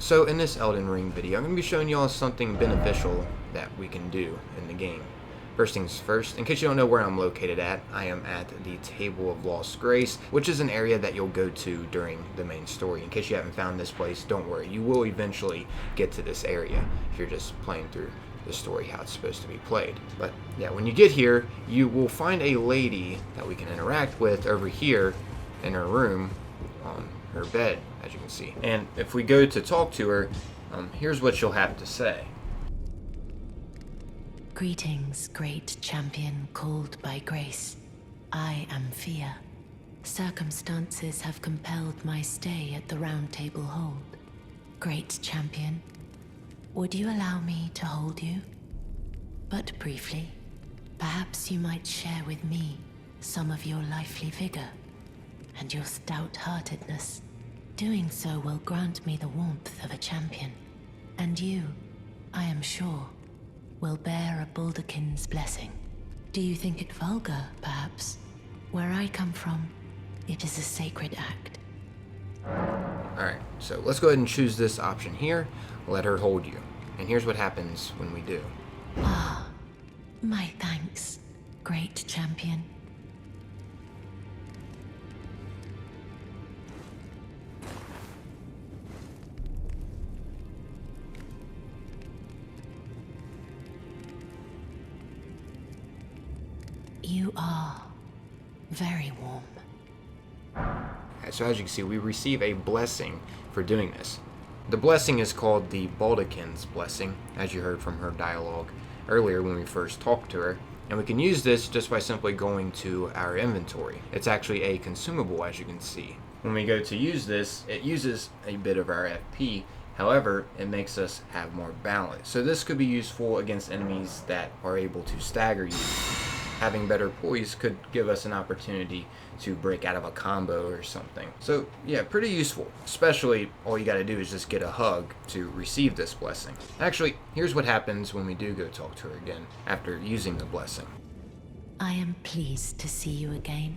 So in this Elden Ring video, I'm going to be showing y'all something beneficial that we can do in the game. First things first, in case you don't know where I'm located at, I am at the Table of Lost Grace, which is an area that you'll go to during the main story. In case you haven't found this place, don't worry, you will eventually get to this area if you're just playing through the story how it's supposed to be played. But yeah, when you get here, you will find a lady that we can interact with over here in her room on her bed, as you can see. And if we go to talk to her, here's what she'll have to say. Greetings, great champion called by grace. I am Fia. Circumstances have compelled my stay at the Round Table Hold. Great champion, would you allow me to hold you? But briefly, perhaps you might share with me some of your lively vigor and your stout-heartedness. Doing so will grant me the warmth of a champion, and you, I am sure, will bear a Baldakin's blessing. Do you think it vulgar, perhaps? Where I come from, it is a sacred act. Alright, so let's go ahead and choose this option here. Let her hold you. And here's what happens when we do. Ah, my thanks, great champion. You are very warm. So as you can see, we receive a blessing for doing this. The blessing is called the Baldakin's blessing, as you heard from her dialogue earlier when we first talked to her. And we can use this just by simply going to our inventory. It's actually a consumable, as you can see. When we go to use this, it uses a bit of our FP. However, it makes us have more balance. So this could be useful against enemies that are able to stagger you. Having better poise could give us an opportunity to break out of a combo or something. So yeah, pretty useful. Especially all you gotta do is just get a hug to receive this blessing. Actually, here's what happens when we do go talk to her again after using the blessing. I am pleased to see you again.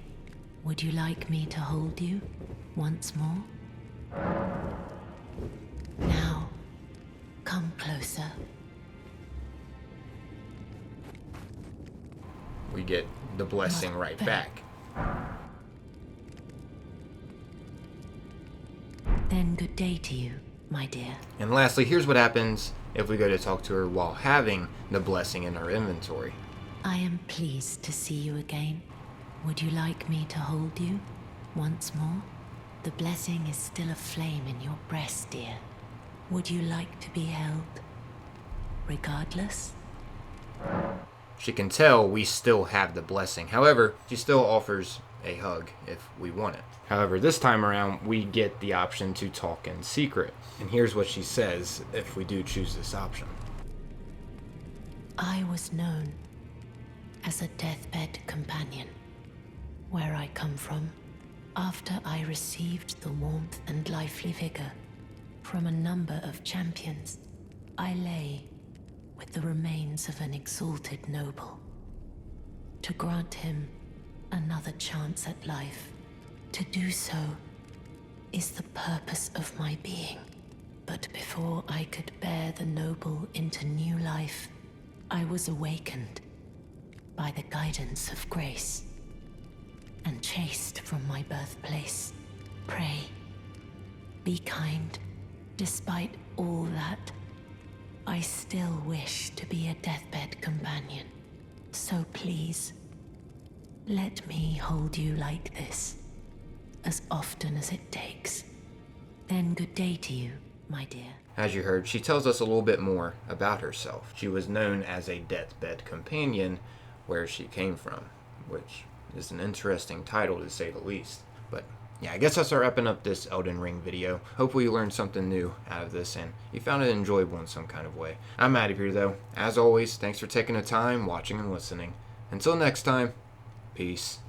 Would you like me to hold you once more? Now, come closer. We get the blessing right back. Then good day to you, my dear. And lastly, here's what happens if we go to talk to her while having the blessing in our inventory. I am pleased to see you again. Would you like me to hold you once more? The blessing is still aflame in your breast, dear. Would you like to be held regardless? She can tell we still have the blessing. However, she still offers a hug if we want it. However, this time around, we get the option to talk in secret. And here's what she says if we do choose this option. I was known as a deathbed companion. Where I come from, after I received the warmth and lively vigor from a number of champions, I lay with the remains of an exalted noble. To grant him another chance at life, to do so is the purpose of my being. But before I could bear the noble into new life, I was awakened by the guidance of grace and chased from my birthplace. Pray, be kind. Despite all that, I still wish to be a deathbed companion. So please, let me hold you like this, as often as it takes. Then good day to you, my dear. As you heard, she tells us a little bit more about herself. She was known as a deathbed companion, where she came from, which is an interesting title to say the least. But yeah, I guess that's our wrapping up this Elden Ring video. Hopefully you learned something new out of this and you found it enjoyable in some kind of way. I'm out of here though. As always, thanks for taking the time, watching and listening. Until next time, peace.